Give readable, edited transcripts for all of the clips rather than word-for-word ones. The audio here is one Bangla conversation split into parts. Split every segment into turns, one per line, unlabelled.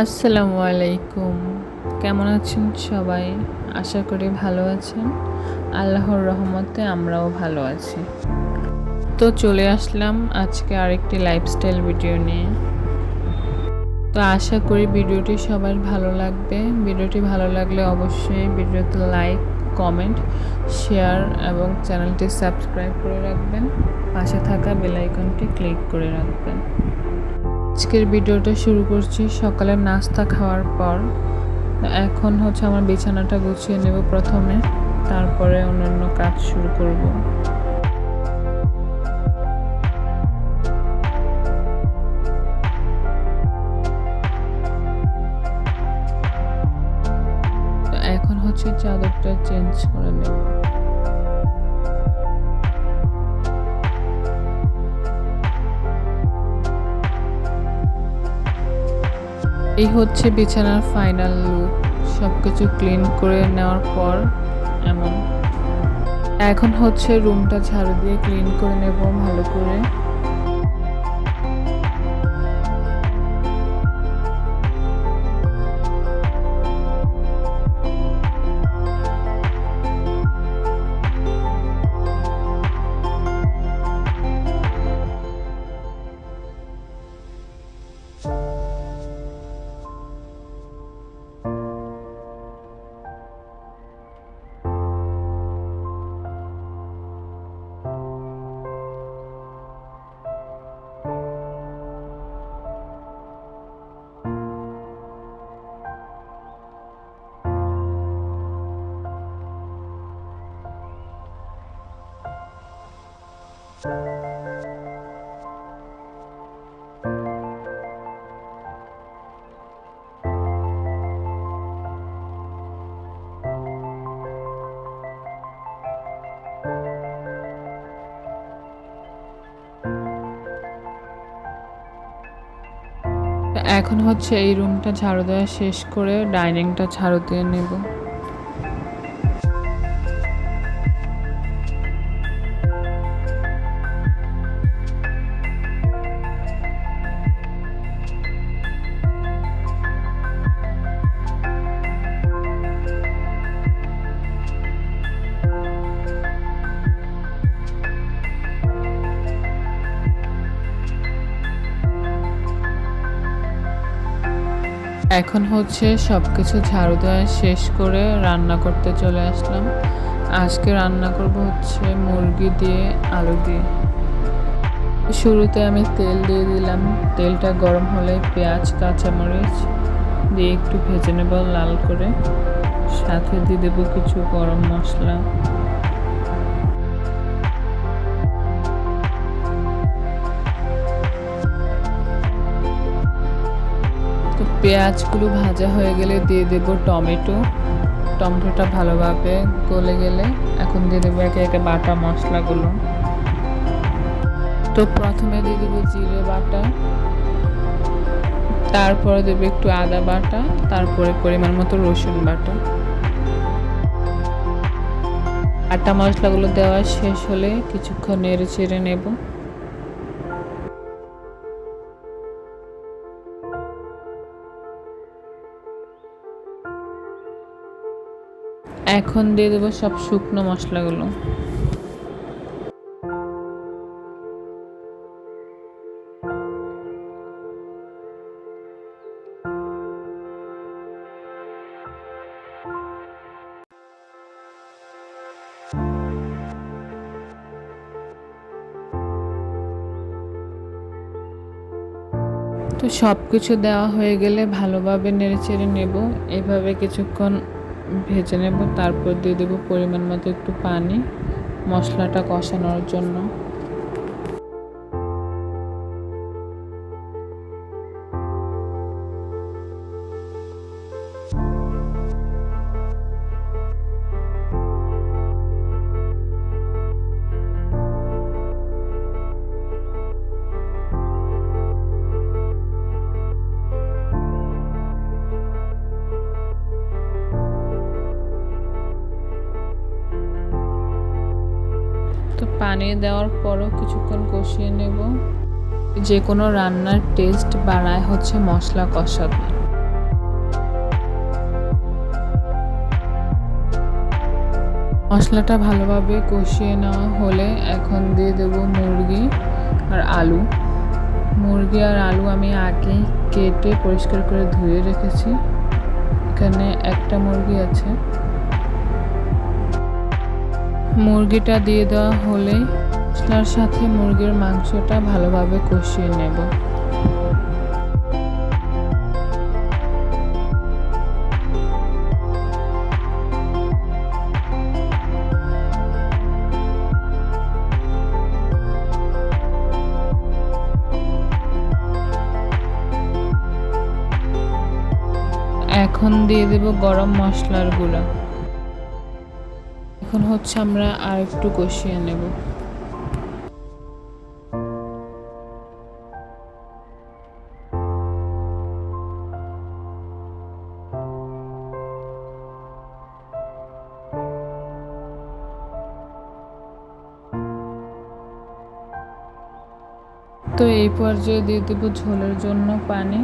আসসালামু আলাইকুম। কেমন আছেন সবাই? আশা করি ভালো আছেন। আল্লাহর রহমতে আমরাও ভালো আছি। তো চলে আসলাম আজকে আরেকটি লাইফস্টাইল ভিডিও নিয়ে। তো আশা করি ভিডিওটি সবার ভালো লাগবে। ভিডিওটি ভালো লাগলে অবশ্যই ভিডিওতে লাইক, কমেন্ট, শেয়ার এবং চ্যানেলটি সাবস্ক্রাইব করে রাখবেন। পাশে থাকা বেল আইকনটি ক্লিক করে রাখবেন। আজকের ভিডিওটা শুরু করছি সকালের নাস্তা খাওয়ার পর। এখন আমার বিছানাটা গুছিয়ে নেব প্রথমে, তারপরে অন্যান্য কাজ শুরু করব। এখন চাদরটা চেঞ্জ করে নেব। এই বিছানার ফাইনাল লুক। সবকিছু ক্লিন করে নেওয়ার পর এমন। এখন রুমটা ঝাড়ু দিয়ে ক্লিন করে নেব ভালো করে। এখন এই রুমটা ঝাড়ু দেওয়া শেষ করে ডাইনিংটা ঝাড়ু দিয়ে নেব। এখন সবকিছু ঝাড়ু দেওয়া শেষ করে রান্না করতে চলে আসলাম। আজকে রান্না করব মুরগি দিয়ে আলু দিয়ে। শুরুতে আমি তেল দিয়ে দিলাম। তেলটা গরম হলে পেঁয়াজ, কাঁচামরিচ দিয়ে একটু ভেজে নেব লাল করে। সাথে দিয়ে দেবো কিছু গরম মশলা। তো পেঁয়াজগুলো ভাজা হয়ে গেলে দিয়ে দেব টমেটো। টমেটোটা ভালোভাবে গলে গেলে এখন দিয়ে দেবো একে একে বাটা মশলাগুলো। তো প্রথমে দিয়ে দেবো জিরে বাটা, তারপরে দেবো একটু আদা বাটা, তারপরে পরিমাণ মতো রসুন বাটা। বাটা মশলাগুলো দেওয়া শেষ হলে কিছুক্ষণ নেড়ে চেড়ে নেব। এখন দিয়ে দেবো সব শুকনো মশলাগুলো। তো সব কিছু দেওয়া হয়ে গেলে ভালোভাবে নেড়েচেড়ে নেব। এভাবে কিছুক্ষণ ভেজে নেব। তারপর দিয়ে দেবো পরিমাণ মতো একটু পানি মশলাটা কষানোর জন্য। তো পানি দেওয়ার পরও কিছুক্ষণ কষিয়ে নেব। যে কোনো রান্নার টেস্ট বাড়ায় মশলা কষানো। মশলাটা ভালোভাবে কষিয়ে নেওয়া হলে এখন দিয়ে দেব মুরগি আর আলু। মুরগি আর আলু আমি আগে কেটে পরিষ্কার করে ধুয়ে রেখেছি। এখানে একটা মুরগি আছে। মুরগিটা দিয়ে দেওয়া হলে মশলার সাথে মুরগির মাংসটা ভালোভাবে কষিয়ে নেব। এখন দিয়ে দেব গরম মশলার গুঁড়া। এখন হচ্ছে আমরা আর একটু কষিয়ে নেব। তো এই পর্যায়ে দিয়ে দেব ঝোলের জন্য পানি।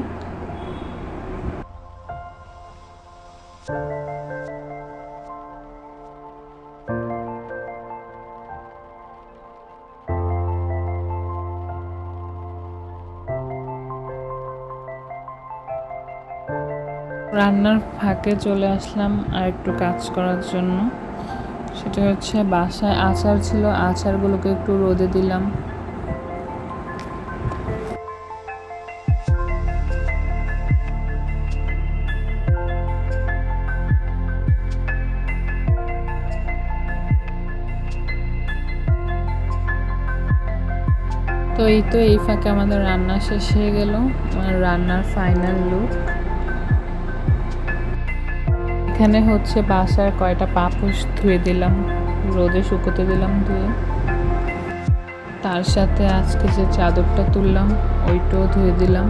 রান্নার ফাঁকে চলে আসলাম আর একটু কাজ করার জন্য। সেটা হচ্ছে বাসায় আচার ছিল, আচারগুলোকে একটু রোদে দিলাম। তো এই ফাঁকে আমাদের রান্না শেষ হয়ে গেল। রান্নার ফাইনাল লুক। এখানে হচ্ছে বাসার কয়টা পাপোশ ধুয়ে দিলাম, রোদে শুকোতে দিলাম ধুয়ে। তার সাথে আজকে যে চাদরটা তুললাম ওইটাও ধুয়ে দিলাম।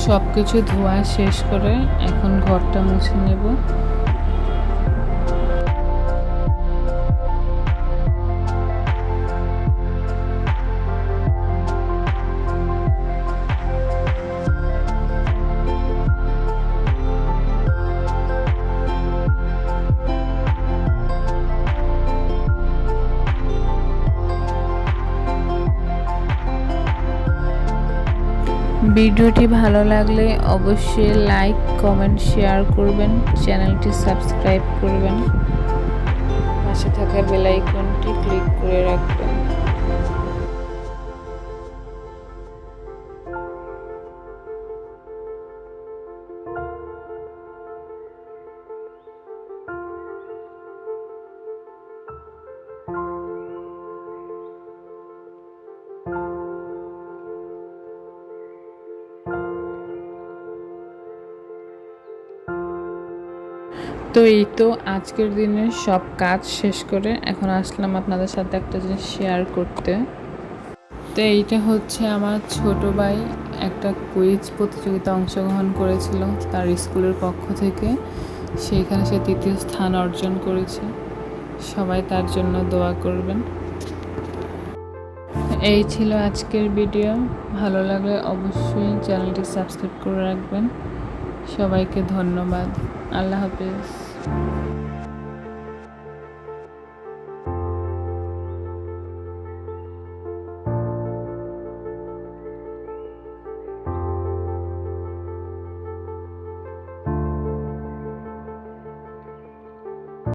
সব কিছু ধোয়া শেষ করে এখন ঘরটা মুছে নেব। ভিডিওটি ভালো লাগলে অবশ্যই লাইক, কমেন্ট, শেয়ার করবেন। চ্যানেলটি সাবস্ক্রাইব করবেন। পাশে থাকা বেল আইকনটি ক্লিক করে রাখবেন। তো আজকের দিনের সব কাজ শেষ করে এখন আসলাম আপনাদের সাথে একটা জিনিস শেয়ার করতে। তো এইটা হচ্ছে আমার ছোট ভাই একটা কুইজ প্রতিযোগিতা অংশগ্রহণ করেছিল তার স্কুলের পক্ষ থেকে। সেইখানে সে 3য় স্থান অর্জন করেছে। সবাই তার জন্য দোয়া করবেন। এই ছিল আজকের ভিডিও। ভালো লাগলে অবশ্যই চ্যানেলটি সাবস্ক্রাইব করে রাখবেন। সবাইকে ধন্যবাদ। আল্লাহ হাফেজ।